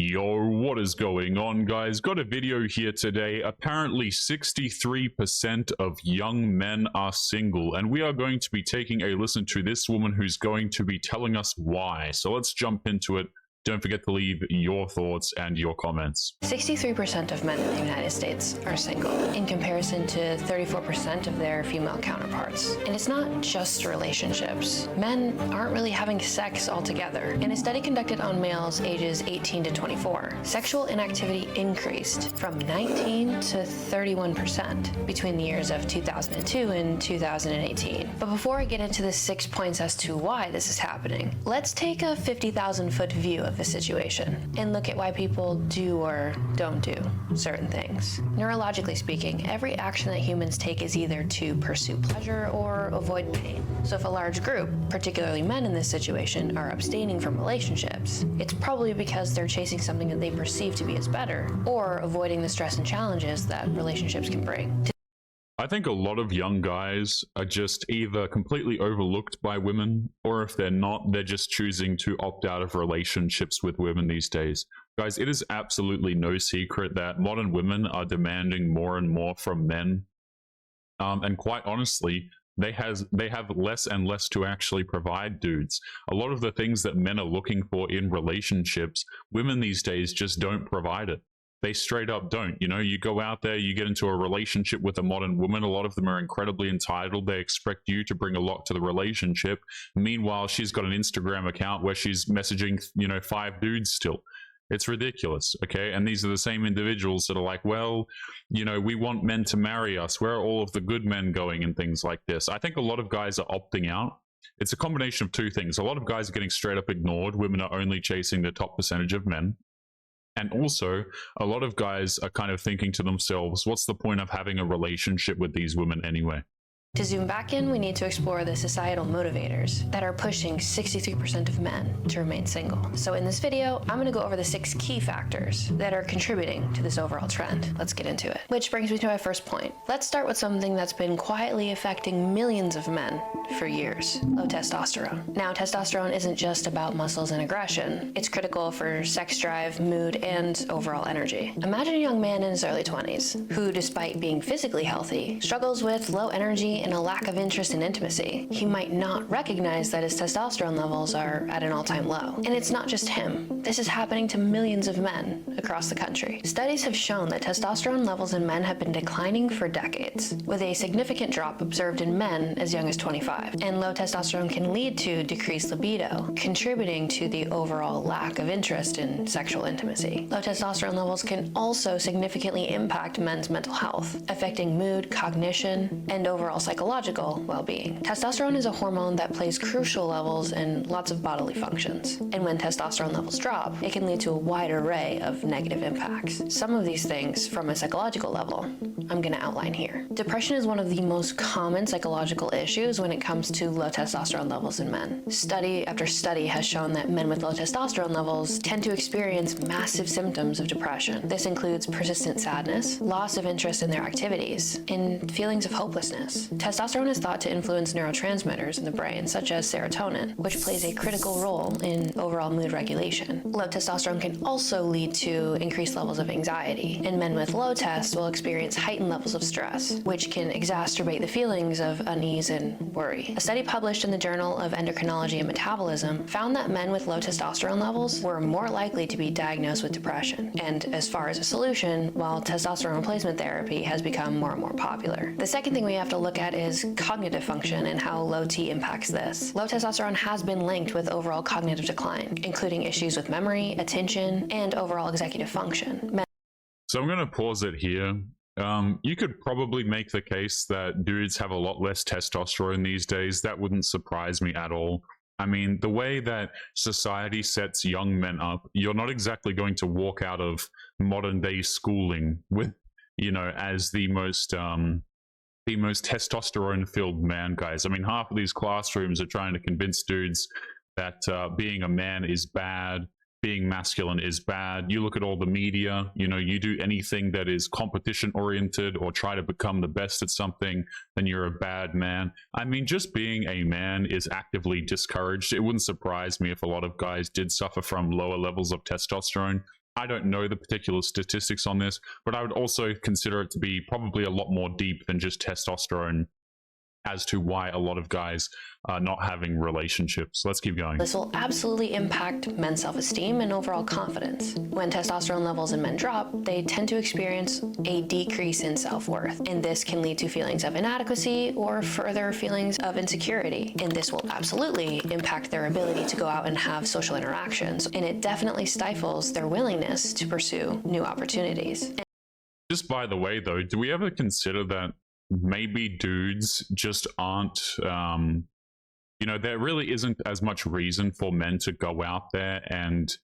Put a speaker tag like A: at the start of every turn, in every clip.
A: Yo, what is going on, guys? Got a video here today. Apparently 63% of young men are single, and we are going to be taking a listen to this woman who's going to be telling us why. So let's jump into it. Don't forget to leave your thoughts and your comments.
B: 63% of men in the United States are single, in comparison to 34% of their female counterparts. And it's not just relationships. Men aren't really having sex altogether. In a study conducted on males ages 18 to 24, sexual inactivity increased from 19 to 31% between the years of 2002 and 2018. But before I get into the 6 points as to why this is happening, let's take a 50,000-foot view of the situation and look at why people do or don't do certain things. Neurologically speaking, every action that humans take is either to pursue pleasure or avoid pain. So if a large group, particularly men in this situation, are abstaining from relationships, it's probably because they're chasing something that they perceive to be as better, or avoiding the stress and challenges that relationships can bring.
A: I think a lot of young guys are just either completely overlooked by women, or if they're not, they're just choosing to opt out of relationships with women these days. Guys, it is absolutely no secret that modern women are demanding more and more from men. And quite honestly, they have less and less to actually provide dudes. A lot of the things that men are looking for in relationships, women these days just don't provide it. They straight up don't. You know, you go out there, you get into a relationship with a modern woman, a lot of them are incredibly entitled. They expect you to bring a lot to the relationship. Meanwhile, she's got an Instagram account where she's messaging, 5 dudes still. It's ridiculous, okay? And these are the same individuals that are like, well, we want men to marry us. Where are all of the good men going and things like this? I think a lot of guys are opting out. It's a combination of two things. A lot of guys are getting straight up ignored. Women are only chasing the top percentage of men. And also, a lot of guys are kind of thinking to themselves, what's the point of having a relationship with these women anyway?
B: To zoom back in, we need to explore the societal motivators that are pushing 63% of men to remain single. So in this video, I'm going to go over the 6 key factors that are contributing to this overall trend. Let's get into it. Which brings me to my first point. Let's start with something that's been quietly affecting millions of men for years: low testosterone. Now, testosterone isn't just about muscles and aggression. It's critical for sex drive, mood, and overall energy. Imagine a young man in his early 20s who, despite being physically healthy, struggles with low energy and a lack of interest in intimacy. He might not recognize that his testosterone levels are at an all-time low. And it's not just him. This is happening to millions of men across the country. Studies have shown that testosterone levels in men have been declining for decades, with a significant drop observed in men as young as 25. And low testosterone can lead to decreased libido, contributing to the overall lack of interest in sexual intimacy. Low testosterone levels can also significantly impact men's mental health, affecting mood, cognition, and overall psychological well-being. Testosterone is a hormone that plays crucial levels in lots of bodily functions. And when testosterone levels drop, it can lead to a wide array of negative impacts. Some of these things, from a psychological level, I'm going to outline here. Depression is one of the most common psychological issues when it comes to low testosterone levels in men. Study after study has shown that men with low testosterone levels tend to experience massive symptoms of depression. This includes persistent sadness, loss of interest in their activities, and feelings of hopelessness. Testosterone is thought to influence neurotransmitters in the brain, such as serotonin, which plays a critical role in overall mood regulation. Low testosterone can also lead to increased levels of anxiety, and men with low test will experience heightened levels of stress, which can exacerbate the feelings of unease and worry. A study published in the Journal of Endocrinology and Metabolism found that men with low testosterone levels were more likely to be diagnosed with depression. And as far as a solution, while testosterone replacement therapy has become more and more popular. The second thing we have to look at is cognitive function and how low T impacts this. Low testosterone has been linked with overall cognitive decline, including issues with memory, attention, and overall executive function.
A: So I'm going to pause it here. You could probably make the case that dudes have a lot less testosterone these days. That wouldn't surprise me at all. I mean, the way that society sets young men up, you're not exactly going to walk out of modern day schooling with, as the most testosterone filled man, guys. I mean, half of these classrooms are trying to convince dudes that being a man is bad, being masculine is bad. You look at all the media, you do anything that is competition oriented or try to become the best at something, then you're a bad man. I mean, just being a man is actively discouraged. It wouldn't surprise me if a lot of guys did suffer from lower levels of testosterone. I don't know the particular statistics on this, but I would also consider it to be probably a lot more deep than just testosterone as to why a lot of guys are not having relationships. Let's keep going.
B: This will absolutely impact men's self-esteem and overall confidence. When testosterone levels in men drop, they tend to experience a decrease in self-worth, and this can lead to feelings of inadequacy or further feelings of insecurity. And this will absolutely impact their ability to go out and have social interactions, and it definitely stifles their willingness to pursue new opportunities.
A: Just by the way, though, do we ever consider that maybe dudes just aren't, there really isn't as much reason for men to go out there and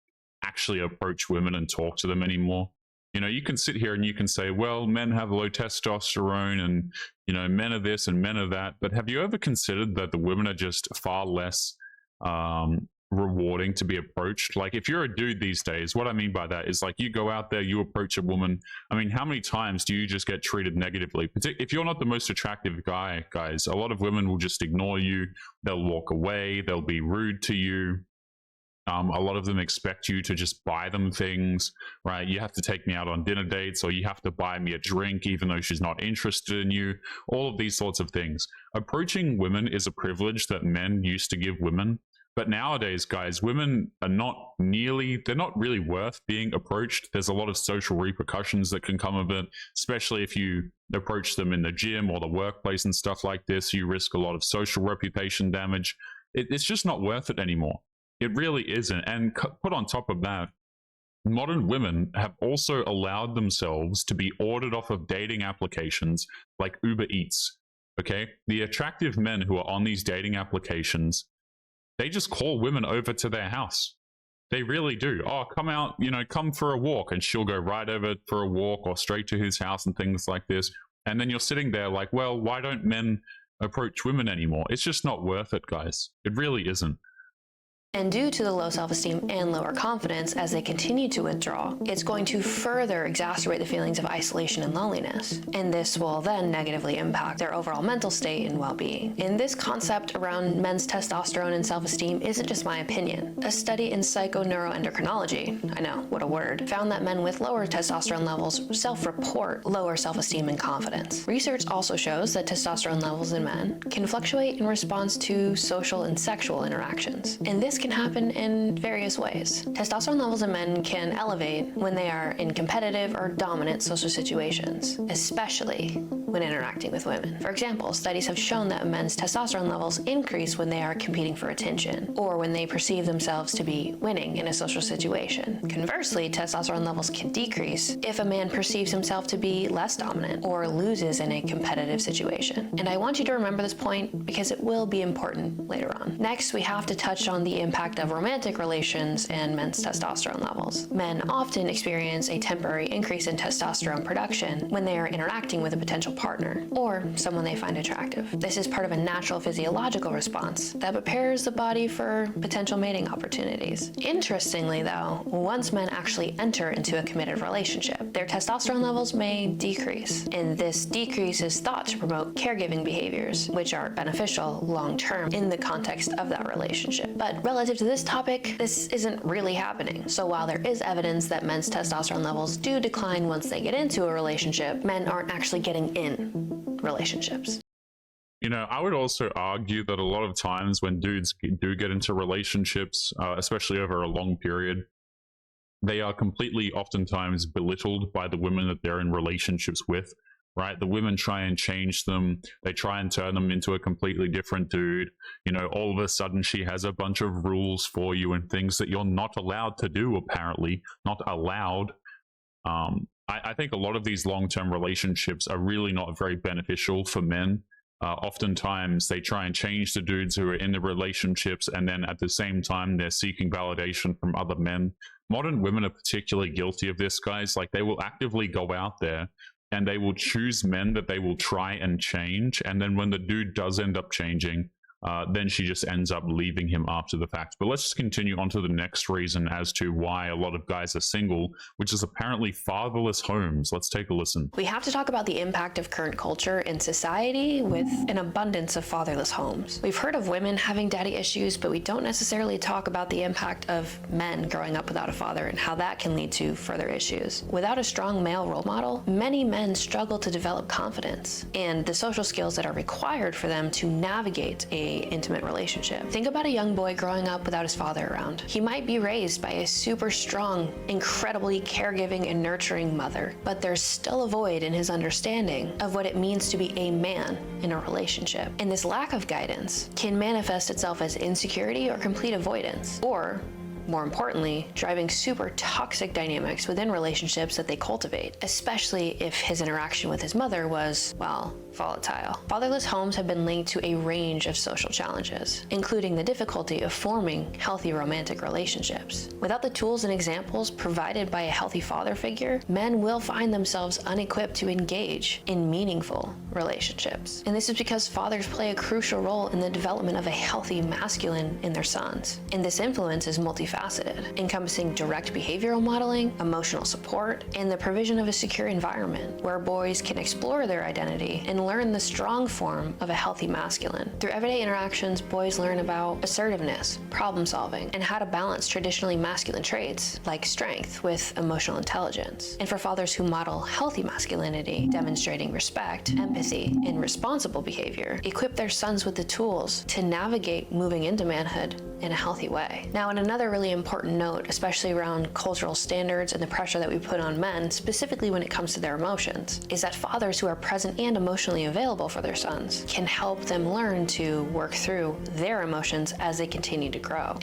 A: actually approach women and talk to them anymore? You can sit here and you can say, well, men have low testosterone and, men are this and men are that. But have you ever considered that the women are just far less rewarding to be approached? Like, if you're a dude these days, what I mean by that is, like, you go out there, you approach a woman. I mean, how many times do you just get treated negatively? If you're not the most attractive guy, guys, a lot of women will just ignore you. They'll walk away. They'll be rude to you. A lot of them expect you to just buy them things, right? You have to take me out on dinner dates, or you have to buy me a drink even though she's not interested in you. All of these sorts of things. Approaching women is a privilege that men used to give women. But nowadays, guys, women are they're not really worth being approached. There's a lot of social repercussions that can come of it, especially if you approach them in the gym or the workplace and stuff like this. You risk a lot of social reputation damage. It's just not worth it anymore. It really isn't. And put on top of that, modern women have also allowed themselves to be ordered off of dating applications like Uber Eats. Okay? The attractive men who are on these dating applications, they just call women over to their house. They really do. Oh, come out, come for a walk. And she'll go right over for a walk or straight to his house and things like this. And then you're sitting there like, well, why don't men approach women anymore? It's just not worth it, guys. It really isn't.
B: And due to the low self-esteem and lower confidence as they continue to withdraw, it's going to further exacerbate the feelings of isolation and loneliness. And this will then negatively impact their overall mental state and well-being. And this concept around men's testosterone and self-esteem isn't just my opinion. A study in psychoneuroendocrinology, I know, what a word, found that men with lower testosterone levels self-report lower self-esteem and confidence. Research also shows that testosterone levels in men can fluctuate in response to social and sexual interactions. And this can happen in various ways. Testosterone levels in men can elevate when they are in competitive or dominant social situations, especially when interacting with women. For example, studies have shown that men's testosterone levels increase when they are competing for attention, or when they perceive themselves to be winning in a social situation. Conversely, testosterone levels can decrease if a man perceives himself to be less dominant or loses in a competitive situation. And I want you to remember this point because it will be important later on. Next, we have to touch on the impact of romantic relations and men's testosterone levels. Men often experience a temporary increase in testosterone production when they are interacting with a potential partner or someone they find attractive. This is part of a natural physiological response that prepares the body for potential mating opportunities. Interestingly, though, once men actually enter into a committed relationship, their testosterone levels may decrease, and this decrease is thought to promote caregiving behaviors, which are beneficial long-term in the context of that relationship. But relative to this topic, this isn't really happening. So while there is evidence that men's testosterone levels do decline once they get into a relationship, men aren't actually getting in relationships.
A: I would also argue that a lot of times when dudes do get into relationships, especially over a long period, they are completely oftentimes belittled by the women that they're in relationships with. Right? The women try and change them. They try and turn them into a completely different dude. All of a sudden she has a bunch of rules for you and things that you're not allowed to do, apparently. Not allowed. I think a lot of these long-term relationships are really not very beneficial for men. Oftentimes they try and change the dudes who are in the relationships, and then at the same time they're seeking validation from other men. Modern women are particularly guilty of this, guys. Like, they will actively go out there and they will choose men that they will try and change. And then when the dude does end up changing, then she just ends up leaving him after the fact. But let's just continue on to the next reason as to why a lot of guys are single, which is apparently fatherless homes. Let's take a listen.
B: We have to talk about the impact of current culture in society with an abundance of fatherless homes. We've heard of women having daddy issues, but we don't necessarily talk about the impact of men growing up without a father and how that can lead to further issues. Without a strong male role model, many men struggle to develop confidence and the social skills that are required for them to navigate a intimate relationship. Think about a young boy growing up without his father around. He might be raised by a super strong, incredibly caregiving and nurturing mother, but there's still a void in his understanding of what it means to be a man in a relationship. And this lack of guidance can manifest itself as insecurity or complete avoidance, or more importantly, driving super toxic dynamics within relationships that they cultivate, especially if his interaction with his mother was, well, volatile. Fatherless homes have been linked to a range of social challenges, including the difficulty of forming healthy romantic relationships. Without the tools and examples provided by a healthy father figure, men will find themselves unequipped to engage in meaningful relationships. And this is because fathers play a crucial role in the development of a healthy masculine in their sons. And this influence is multifaceted, encompassing direct behavioral modeling, emotional support, and the provision of a secure environment where boys can explore their identity and learn the strong form of a healthy masculine. Through everyday interactions, boys learn about assertiveness, problem solving, and how to balance traditionally masculine traits like strength with emotional intelligence. And for fathers who model healthy masculinity, demonstrating respect, empathy, and responsible behavior, equip their sons with the tools to navigate moving into manhood in a healthy way. Now, in another really important note, especially around cultural standards and the pressure that we put on men, specifically when it comes to their emotions, is that fathers who are present and emotionally available for their sons can help them learn to work through their emotions as they continue to grow.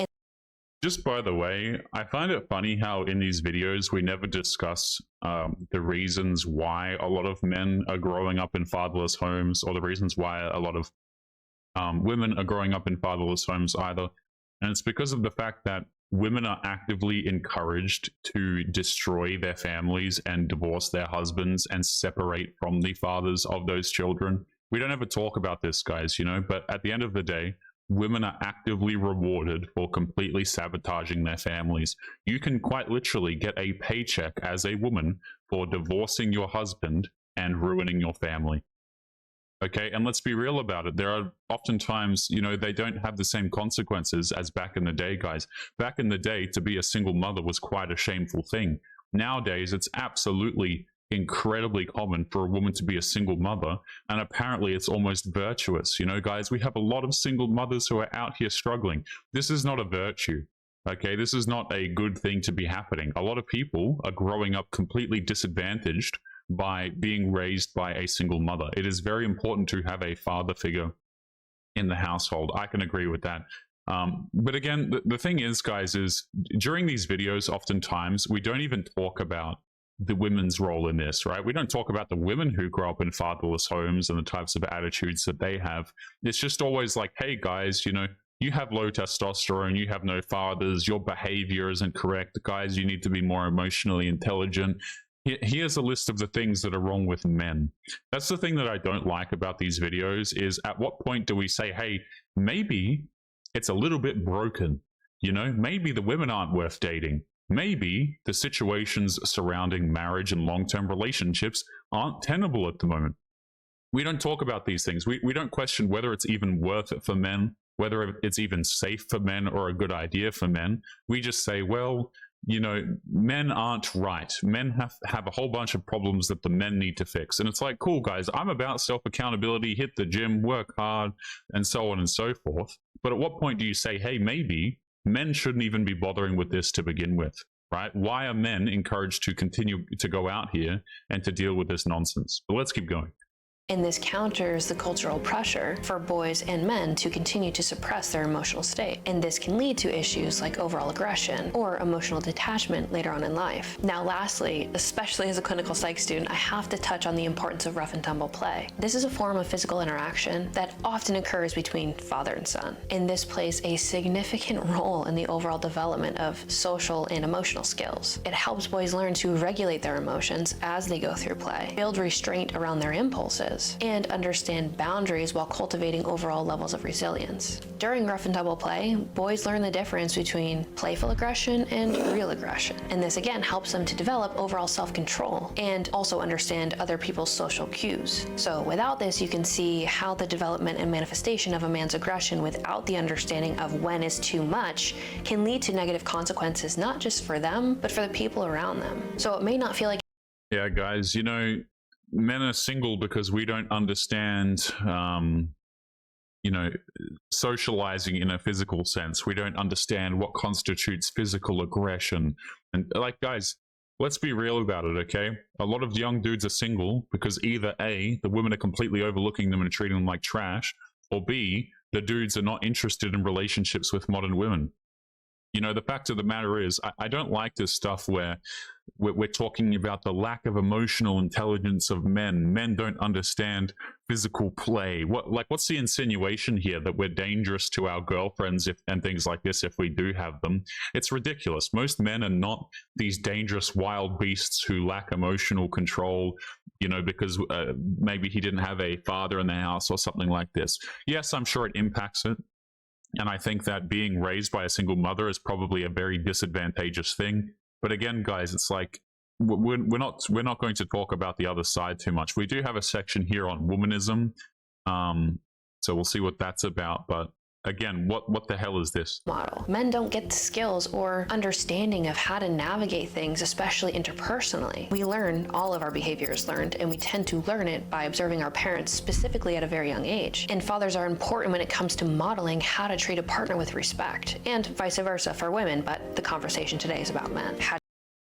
A: Just by the way, I find it funny how in these videos we never discuss the reasons why a lot of men are growing up in fatherless homes, or the reasons why a lot of women are growing up in fatherless homes either. And it's because of the fact that women are actively encouraged to destroy their families and divorce their husbands and separate from the fathers of those children. We don't ever talk about this, guys, you know, but at the end of the day, women are actively rewarded for completely sabotaging their families. You can quite literally get a paycheck as a woman for divorcing your husband and ruining your family. Okay, and let's be real about it. There are oftentimes, you know, they don't have the same consequences as back in the day, guys. Back in the day, to be a single mother was quite a shameful thing. Nowadays, it's absolutely incredibly common for a woman to be a single mother, and apparently it's almost virtuous. You know, guys, we have a lot of single mothers who are out here struggling. This is not a virtue. Okay, this is not a good thing to be happening. A lot of people are growing up completely disadvantaged by being raised by a single mother. It is very important to have a father figure in the household. I can agree with that. But again, the thing is, guys, is during these videos, oftentimes we don't even talk about the women's role in this, right? We don't talk about the women who grow up in fatherless homes and the types of attitudes that they have. It's just always like, hey, guys, you know, you have low testosterone, you have no fathers, your behavior isn't correct. Guys, you need to be more emotionally intelligent. Here's a list of the things that are wrong with men. That's the thing that I don't like about these videos, is at what point do we say, hey, maybe it's a little bit broken, you know, maybe the women aren't worth dating. Maybe the situations surrounding marriage and long-term relationships aren't tenable at the moment. We don't talk about these things. We don't question whether it's even worth it for men, whether it's even safe for men or a good idea for men. We just say, well, you know, men aren't right. Men have a whole bunch of problems that the men need to fix. And it's like, cool, guys, I'm about self-accountability, hit the gym, work hard, and so on and so forth. But at what point do you say, hey, maybe men shouldn't even be bothering with this to begin with, right? Why are men encouraged to continue to go out here and to deal with this nonsense? But let's keep going.
B: And this counters the cultural pressure for boys and men to continue to suppress their emotional state. And this can lead to issues like overall aggression or emotional detachment later on in life. Now, lastly, especially as a clinical psych student, I have to touch on the importance of rough and tumble play. This is a form of physical interaction that often occurs between father and son. And this plays a significant role in the overall development of social and emotional skills. It helps boys learn to regulate their emotions as they go through play, build restraint around their impulses, cause, and understand boundaries while cultivating overall levels of resilience. During rough and tumble play, boys learn the difference between playful aggression and real aggression, and this again helps them to develop overall self-control and also understand other people's social cues. So without this, you can see how the development and manifestation of a man's aggression without the understanding of when is too much can lead to negative consequences, not just for them, but for the people around them. So it may not feel like
A: Yeah, guys, you know, men are single because we don't understand, you know, socializing in a physical sense. We don't understand what constitutes physical aggression. And like, guys, let's be real about it, okay? A lot of young dudes are single because either A, the women are completely overlooking them and treating them like trash, or B, the dudes are not interested in relationships with modern women. You know, the fact of the matter is, I don't like this stuff where we're talking about the lack of emotional intelligence of men. Men don't understand physical play. What's the insinuation here that we're dangerous to our girlfriends and things like this if we do have them? It's ridiculous. Most men are not these dangerous wild beasts who lack emotional control, you know, because maybe he didn't have a father in the house or something like this. Yes, I'm sure it impacts it. And I think that being raised by a single mother is probably a very disadvantageous thing. But again, guys, it's like we're not going to talk about the other side too much. We do have a section here on womanism, so we'll see what that's about. But again, what the hell is this?
B: Model. Men don't get the skills or understanding of how to navigate things, especially interpersonally. We learn, all of our behavior is learned, and we tend to learn it by observing our parents, specifically at a very young age. And fathers are important when it comes to modeling how to treat a partner with respect, and vice versa for women, but the conversation today is about men.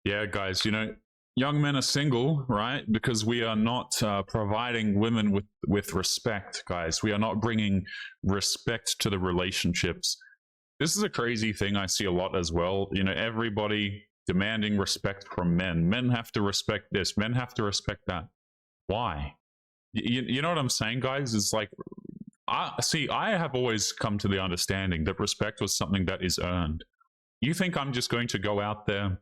A: Yeah, guys, you know, young men are single, right? Because we are not providing women with respect, guys. We are not bringing respect to the relationships. This is a crazy thing I see a lot as well. You know, everybody demanding respect from men. Men have to respect this. Men have to respect that. Why? You know what I'm saying, guys? It's like, I have always come to the understanding that respect was something that is earned. You think I'm just going to go out there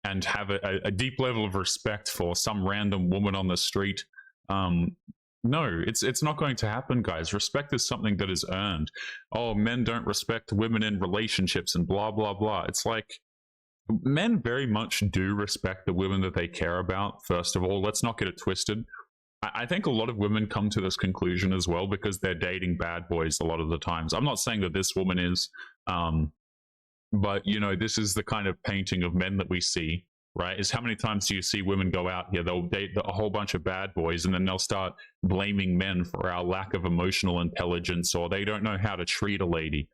A: and have a deep level of respect for some random woman on the street? No, it's not going to happen, guys. Respect is something that is earned. Oh, men don't respect women in relationships and blah, blah, blah. It's like, men very much do respect the women that they care about, first of all. Let's not get it twisted. I think a lot of women come to this conclusion as well because they're dating bad boys a lot of the times. I'm not saying that this woman is, but, you know, this is the kind of painting of men that we see, right? Is how many times do you see women go out here, they'll date a whole bunch of bad boys, and then they'll start blaming men for our lack of emotional intelligence, or they don't know how to treat a lady.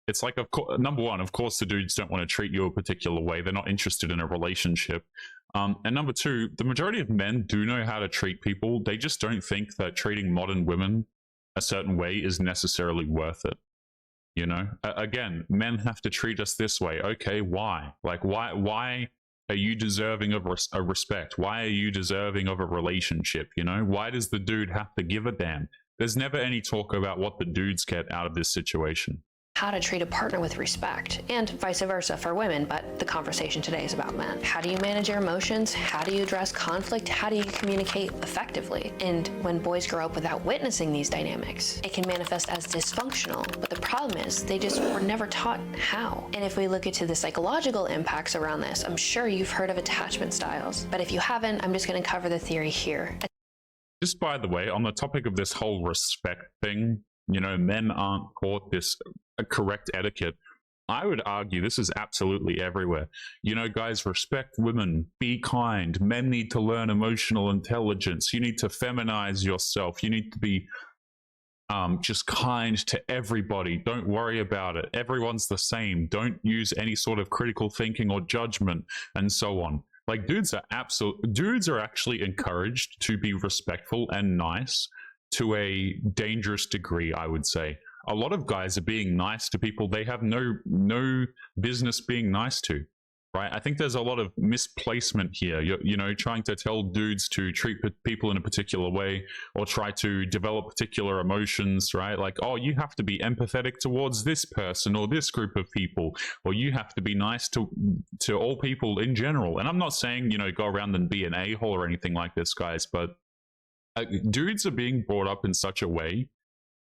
A: It's like, of course, number one, of course, the dudes don't want to treat you a particular way. They're not interested in a relationship. And number two, the majority of men do know how to treat people. They just don't think that treating modern women a certain way is necessarily worth it. You know, again, men have to treat us this way. Okay, why? Like, why are you deserving of a respect? Why are you deserving of a relationship? You know, why does the dude have to give a damn? There's never any talk about what the dudes get out of this situation.
B: How to treat a partner with respect, and vice versa for women, but the conversation today is about men. How do you manage your emotions? How do you address conflict? How do you communicate effectively? And when boys grow up without witnessing these dynamics, it can manifest as dysfunctional, but the problem is they just were never taught how. And if we look into the psychological impacts around this, I'm sure you've heard of attachment styles, but if you haven't, I'm just going to cover the theory here.
A: Just by the way, on the topic of this whole respect thing, you know, men aren't taught this correct etiquette. I would argue this is absolutely everywhere. You know, guys, respect women, be kind. Men need to learn emotional intelligence. You need to feminize yourself. You need to be just kind to everybody. Don't worry about it. Everyone's the same. Don't use any sort of critical thinking or judgment, and so on. Like, dudes are actually encouraged to be respectful and nice to a dangerous degree, I would say. A lot of guys are being nice to people they have no business being nice to, right? I think there's a lot of misplacement here. You know, trying to tell dudes to treat people in a particular way, or try to develop particular emotions, right? Like, oh, you have to be empathetic towards this person or this group of people, or you have to be nice to all people in general. And I'm not saying, you know, go around and be an a-hole or anything like this, guys, but dudes are being brought up in such a way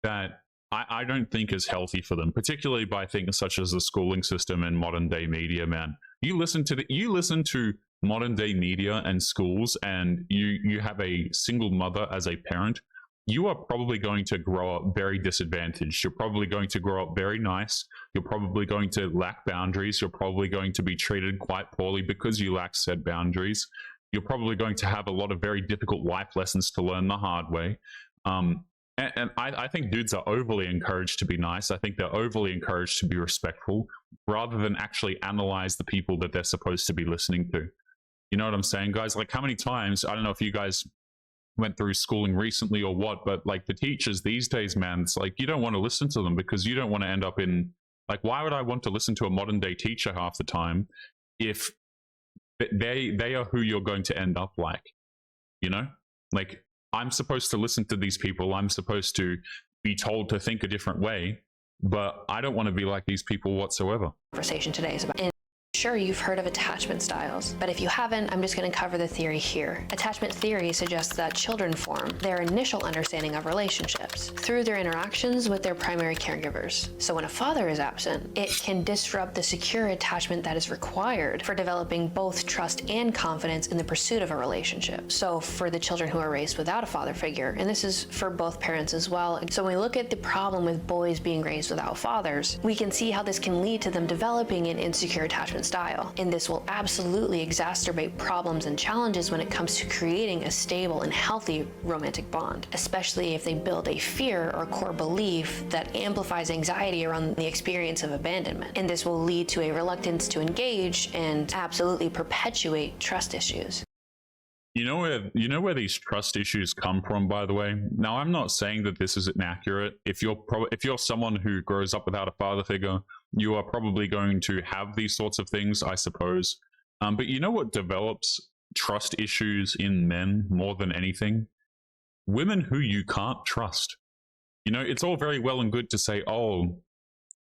A: that I don't think is healthy for them, particularly by things such as the schooling system and modern day media. Man, you listen to modern day media and schools, and you have a single mother as a parent. You are probably going to grow up very disadvantaged. You're probably going to grow up very nice. You're probably going to lack boundaries. You're probably going to be treated quite poorly because you lack said boundaries. You're probably going to have a lot of very difficult life lessons to learn the hard way. And I think dudes are overly encouraged to be nice. I think they're overly encouraged to be respectful rather than actually analyze the people that they're supposed to be listening to. You know what I'm saying, guys? Like, how many times, I don't know if you guys went through schooling recently or what, but like the teachers these days, man, it's like you don't want to listen to them because you don't want to end up in, like, why would I want to listen to a modern day teacher half the time if they are who you're going to end up like? You know, like, I'm supposed to listen to these people. I'm supposed to be told to think a different way, but I don't want to be like these people whatsoever.
B: Conversation today is about. Sure, you've heard of attachment styles, but if you haven't, I'm just going to cover the theory here. Attachment theory suggests that children form their initial understanding of relationships through their interactions with their primary caregivers. So when a father is absent, it can disrupt the secure attachment that is required for developing both trust and confidence in the pursuit of a relationship. So for the children who are raised without a father figure, and this is for both parents as well, so when we look at the problem with boys being raised without fathers, we can see how this can lead to them developing an insecure attachment style. And this will absolutely exacerbate problems and challenges when it comes to creating a stable and healthy romantic bond, especially if they build a fear or core belief that amplifies anxiety around the experience of abandonment. And this will lead to a reluctance to engage and absolutely perpetuate trust issues.
A: You know where these trust issues come from, by the way? Now, I'm not saying that this is inaccurate. If you're someone who grows up without a father figure, you are probably going to have these sorts of things, I suppose. But you know what develops trust issues in men more than anything? Women who you can't trust. You know, it's all very well and good to say, oh,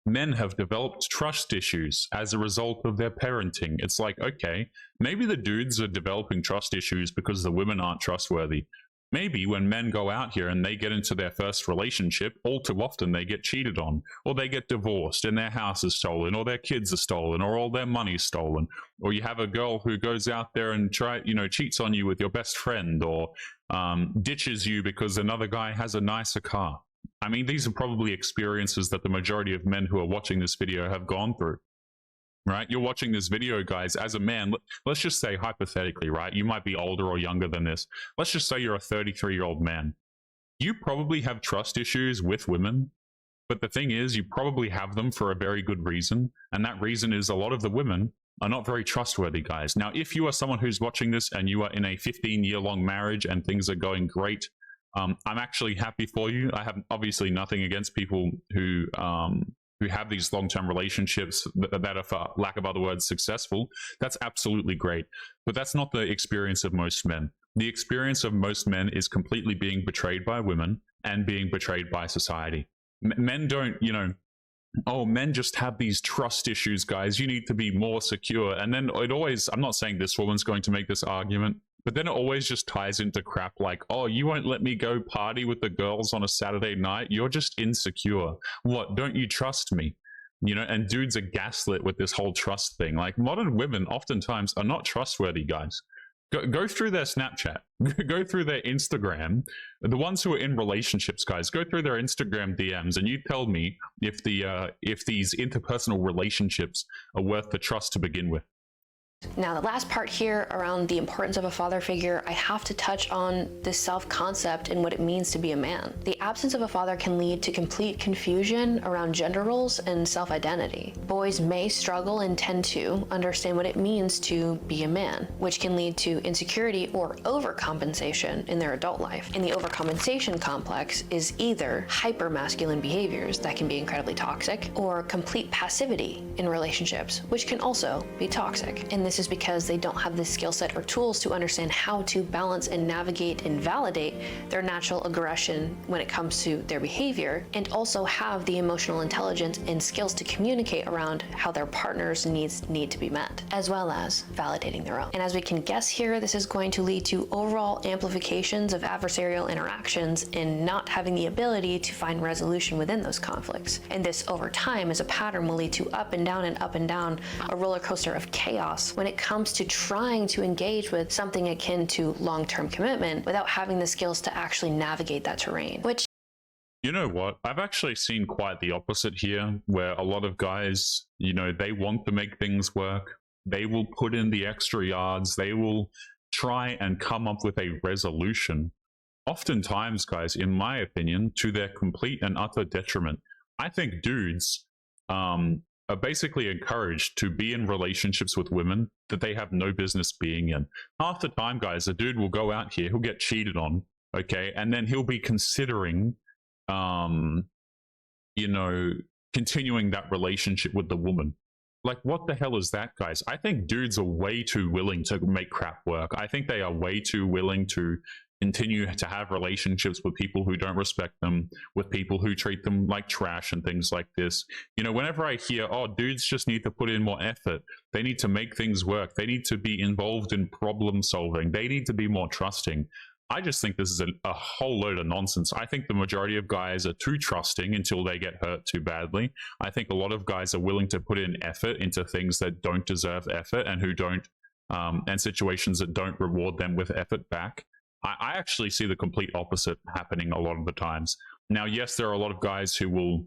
A: men have developed trust issues as a result of their parenting. It's like, okay, maybe the dudes are developing trust issues because the women aren't trustworthy. Maybe when men go out here and they get into their first relationship, all too often they get cheated on, or they get divorced and their house is stolen, or their kids are stolen, or all their money's stolen. Or you have a girl who goes out there and cheats on you with your best friend, or ditches you because another guy has a nicer car. I mean, these are probably experiences that the majority of men who are watching this video have gone through, right? You're watching this video, guys, as a man. Let's just say hypothetically, right? You might be older or younger than this. Let's just say you're a 33-year-old man. You probably have trust issues with women, but the thing is, you probably have them for a very good reason. And that reason is a lot of the women are not very trustworthy, guys. Now, if you are someone who's watching this and you are in a 15-year-long marriage and things are going great, I'm actually happy for you. I have obviously nothing against people who have these long-term relationships that are, for lack of other words, successful. That's absolutely great. But that's not the experience of most men. The experience of most men is completely being betrayed by women and being betrayed by society. Men don't, oh, men just have these trust issues, guys. You need to be more secure. And then it always, I'm not saying this woman's going to make this argument, but then it always just ties into crap like, oh, you won't let me go party with the girls on a Saturday night. You're just insecure. What? Don't you trust me? And dudes are gaslit with this whole trust thing. Like, modern women oftentimes are not trustworthy, guys. Go through their Snapchat, go through their Instagram. The ones who are in relationships, guys, go through their Instagram DMs, and you tell me if these interpersonal relationships are worth the trust to begin with.
B: Now, the last part here around the importance of a father figure, I have to touch on this self-concept and what it means to be a man. The absence of a father can lead to complete confusion around gender roles and self-identity. Boys may struggle and tend to understand what it means to be a man, which can lead to insecurity or overcompensation in their adult life. And the overcompensation complex is either hyper-masculine behaviors that can be incredibly toxic, or complete passivity in relationships, which can also be toxic. And this is because they don't have the skill set or tools to understand how to balance and navigate and validate their natural aggression when it comes to their behavior, and also have the emotional intelligence and skills to communicate around how their partner's needs need to be met, as well as validating their own. And as we can guess here, this is going to lead to overall amplifications of adversarial interactions and not having the ability to find resolution within those conflicts. And this over time as a pattern will lead to up and down and up and down, a roller coaster of chaos when it comes to trying to engage with something akin to long-term commitment without having the skills to actually navigate that terrain. Which,
A: you know what? I've actually seen quite the opposite here, where a lot of guys, you know, they want to make things work. They will put in the extra yards. They will try and come up with a resolution. Oftentimes, guys, in my opinion, to their complete and utter detriment. I think dudes are basically encouraged to be in relationships with women that they have no business being in. Half the time, guys, a dude will go out here, he'll get cheated on, okay, and then he'll be considering, you know, continuing that relationship with the woman. Like, what the hell is that, guys? I think dudes are way too willing to make crap work. I think they are way too willing to continue to have relationships with people who don't respect them, with people who treat them like trash and things like this. You know, whenever I hear, oh, dudes just need to put in more effort, they need to make things work, they need to be involved in problem solving, they need to be more trusting, I just think this is a whole load of nonsense. I think the majority of guys are too trusting until they get hurt too badly. I think a lot of guys are willing to put in effort into things that don't deserve effort and who don't, and situations that don't reward them with effort back. I actually see the complete opposite happening a lot of the times. Now, yes, there are a lot of guys who will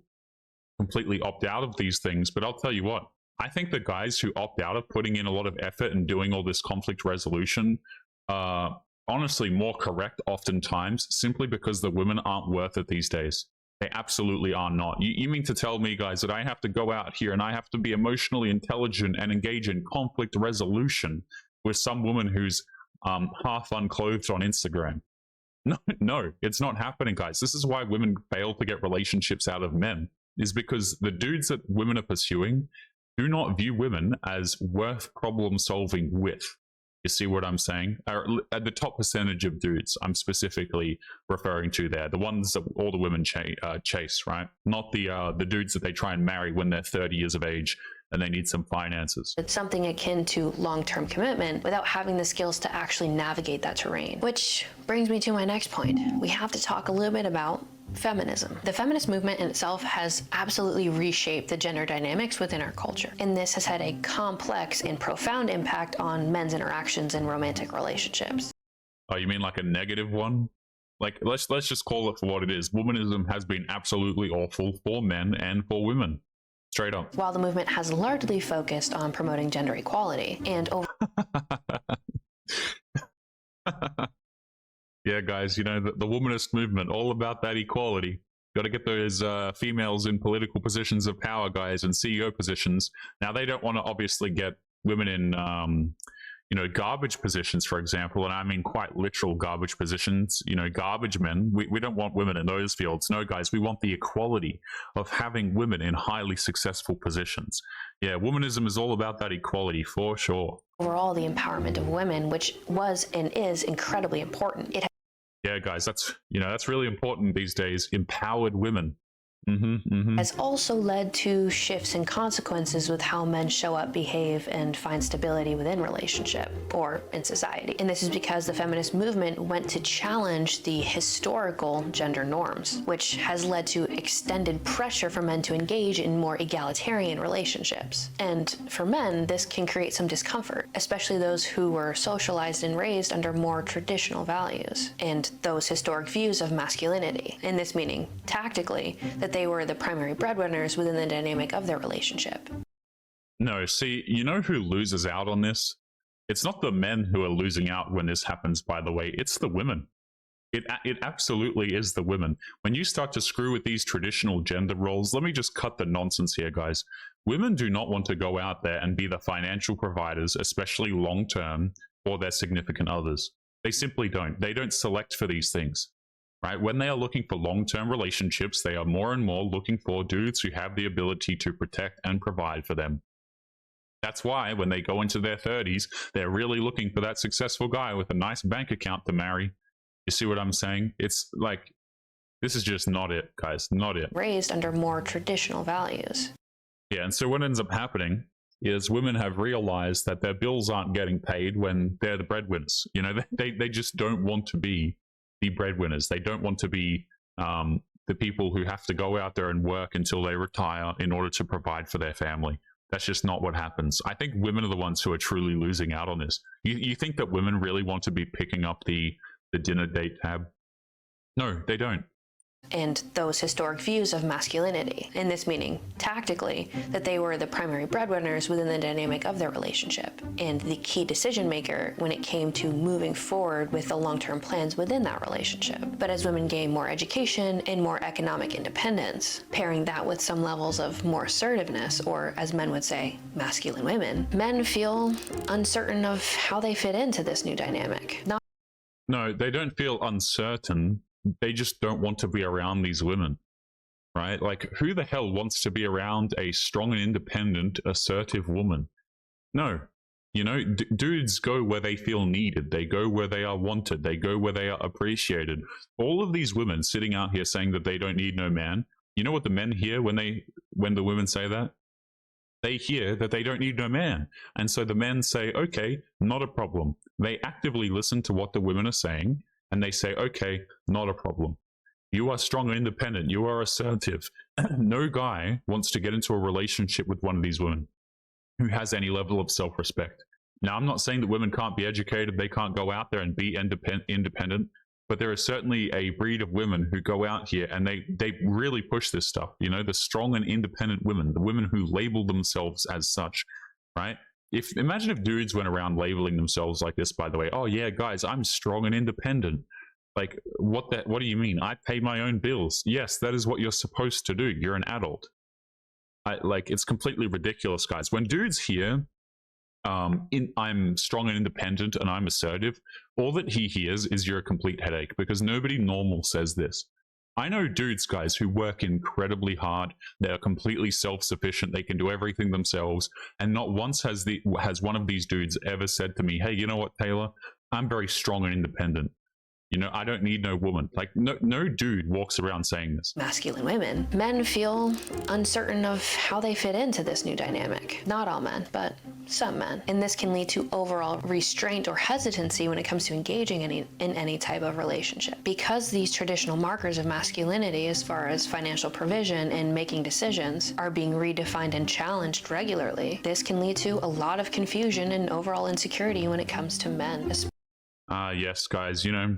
A: completely opt out of these things, but I'll tell you what, I think the guys who opt out of putting in a lot of effort and doing all this conflict resolution are honestly more correct oftentimes, simply because the women aren't worth it these days. They absolutely are not. You mean to tell me, guys, that I have to go out here and I have to be emotionally intelligent and engage in conflict resolution with some woman who's half unclothed on Instagram? No, no, it's not happening, guys. This is why women fail to get relationships out of men, is because the dudes that women are pursuing do not view women as worth problem solving with. You see what I'm saying? At the top percentage of dudes, I'm specifically referring to there, the ones that all the women chase, right? Not the dudes that they try and marry when they're 30 years of age and they need some finances.
B: It's something akin to long-term commitment without having the skills to actually navigate that terrain. Which brings me to my next point. We have to talk a little bit about feminism. The feminist movement in itself has absolutely reshaped the gender dynamics within our culture, and this has had a complex and profound impact on men's interactions in romantic relationships.
A: Oh, you mean like a negative one? Like, let's just call it for what it is. Womanism has been absolutely awful for men and for women. Straight up.
B: While the movement has largely focused on promoting gender equality and
A: Yeah, guys, you know, the womanist movement, all about that equality. Got to get those females in political positions of power, guys, and CEO positions. Now, they don't want to obviously get women in, you know, garbage positions, for example, and I mean quite literal garbage positions, you know, garbage men. We don't want women in those fields. No, guys, we want the equality of having women in highly successful positions. Yeah, womanism is all about that equality for sure.
B: Overall, the empowerment of women, which was and is incredibly important.
A: Yeah, guys, that's really important these days. Empowered women.
B: Has also led to shifts in consequences with how men show up, behave, and find stability within relationship or in society. And this is because the feminist movement went to challenge the historical gender norms, which has led to extended pressure for men to engage in more egalitarian relationships. And for men, this can create some discomfort, especially those who were socialized and raised under more traditional values and those historic views of masculinity. And this meaning, tactically, that they were the primary breadwinners within the dynamic of their relationship.
A: No, see, you know who loses out on this? It's not the men who are losing out when this happens, by the way. It's the women. It absolutely is the women. When you start to screw with these traditional gender roles, let me just cut the nonsense here, guys. Women do not want to go out there and be the financial providers, especially long-term, for their significant others. They simply don't. They don't select for these things. Right? When they are looking for long-term relationships, they are more and more looking for dudes who have the ability to protect and provide for them. That's why when they go into their 30s, they're really looking for that successful guy with a nice bank account to marry. You see what I'm saying? It's like, this is just not it, guys. Not it.
B: Raised under more traditional values.
A: Yeah, and so what ends up happening is women have realized that their bills aren't getting paid when they're the breadwinners. You know, they just don't want to be the breadwinners. They don't want to be the people who have to go out there and work until they retire in order to provide for their family. That's just not what happens. I think women are the ones who are truly losing out on this. You think that women really want to be picking up the dinner date tab? No, they don't.
B: And those historic views of masculinity, and this meaning, tactically, that they were the primary breadwinners within the dynamic of their relationship, and the key decision maker when it came to moving forward with the long-term plans within that relationship. But as women gain more education and more economic independence, pairing that with some levels of more assertiveness, or as men would say, masculine women, men feel uncertain of how they fit into this new dynamic.
A: No, they don't feel uncertain. They just don't want to be around these women, right? Like, who the hell wants to be around a strong and independent, assertive woman? No. You know, dudes go where they feel needed. They go where they are wanted. They go where they are appreciated. All of these women sitting out here saying that they don't need no man, you know what the men hear when the women say that? They hear that they don't need no man. And so the men say, okay, not a problem. They actively listen to what the women are saying, and they say, okay, not a problem. You are strong and independent. You are assertive. No guy wants to get into a relationship with one of these women who has any level of self-respect. Now, I'm not saying that women can't be educated. They can't go out there and be independent. But there is certainly a breed of women who go out here and they really push this stuff. You know, the strong and independent women, the women who label themselves as such, right? Imagine if dudes went around labeling themselves like this, by the way. Oh yeah, guys, I'm strong and independent. Like, what do you mean? I pay my own bills. Yes, that is what you're supposed to do. You're an adult. It's completely ridiculous, guys. When dudes hear, I'm strong and independent and I'm assertive, all that he hears is you're a complete headache, because nobody normal says this. I know dudes, guys, who work incredibly hard. They're completely self-sufficient. They can do everything themselves. And not once has one of these dudes ever said to me, hey, you know what, Taylor? I'm very strong and independent. You know, I don't need no woman. Like, no dude walks around saying this.
B: Masculine women. Men feel uncertain of how they fit into this new dynamic. Not all men, but some men. And this can lead to overall restraint or hesitancy when it comes to engaging in any type of relationship. Because these traditional markers of masculinity, as far as financial provision and making decisions, are being redefined and challenged regularly, this can lead to a lot of confusion and overall insecurity when it comes to men.
A: Yes, guys, you know,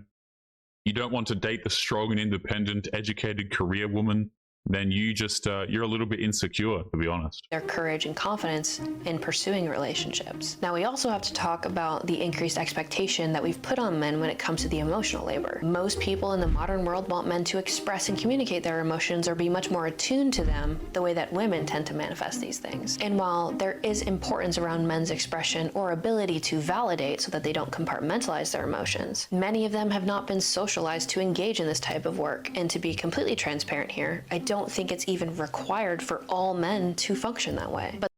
A: you don't want to date the strong and independent, educated career woman, then you just, you're a little bit insecure, to be honest.
B: Their courage and confidence in pursuing relationships. Now, we also have to talk about the increased expectation that we've put on men when it comes to the emotional labor. Most people in the modern world want men to express and communicate their emotions or be much more attuned to them the way that women tend to manifest these things. And while there is importance around men's expression or ability to validate so that they don't compartmentalize their emotions, many of them have not been socialized to engage in this type of work. And to be completely transparent here, I don't think it's even required for all men to function that way. But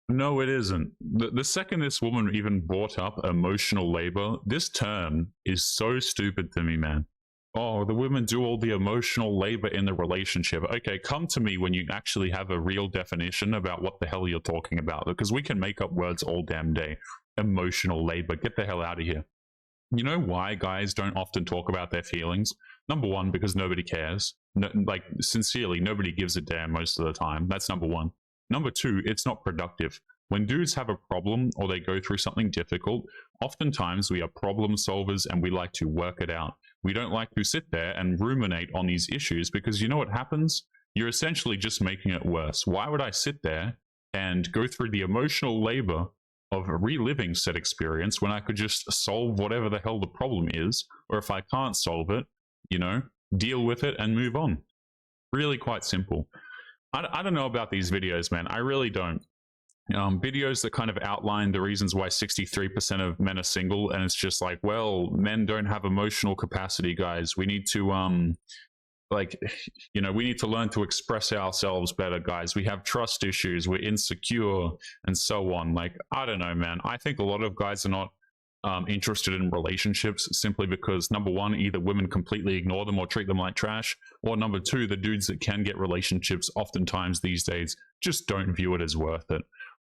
A: no, it isn't. The second this woman even brought up emotional labor, this term is so stupid to me, man. Oh, the women do all the emotional labor in the relationship. Okay, come to me when you actually have a real definition about what the hell you're talking about, because we can make up words all damn day. Emotional labor, get the hell out of here. You know why guys don't often talk about their feelings? Number one, because nobody cares. No, like, sincerely, nobody gives a damn most of the time. That's number one. Number two, it's not productive. When dudes have a problem or they go through something difficult, oftentimes we are problem solvers and we like to work it out. We don't like to sit there and ruminate on these issues, because you know what happens? You're essentially just making it worse. Why would I sit there and go through the emotional labor of reliving said experience when I could just solve whatever the hell the problem is? Or if I can't solve it, you know, deal with it and move on. Really quite simple. I don't know about these videos, man. I really don't. Videos that kind of outline the reasons why 63% of men are single, and it's just like, well, men don't have emotional capacity, guys. We need to like, you know, we need to learn to express ourselves better, guys. We have trust issues, we're insecure, and so on. Like, I don't know, man. I think a lot of guys are not interested in relationships simply because, number one, either women completely ignore them or treat them like trash, or number two, the dudes that can get relationships oftentimes these days just don't view it as worth it.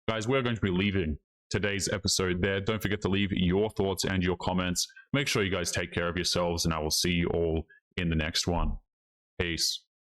A: Guys, we're going to be leaving today's episode there. Don't forget to leave your thoughts and your comments. Make sure you guys take care of yourselves, and I will see you all in the next one. Peace.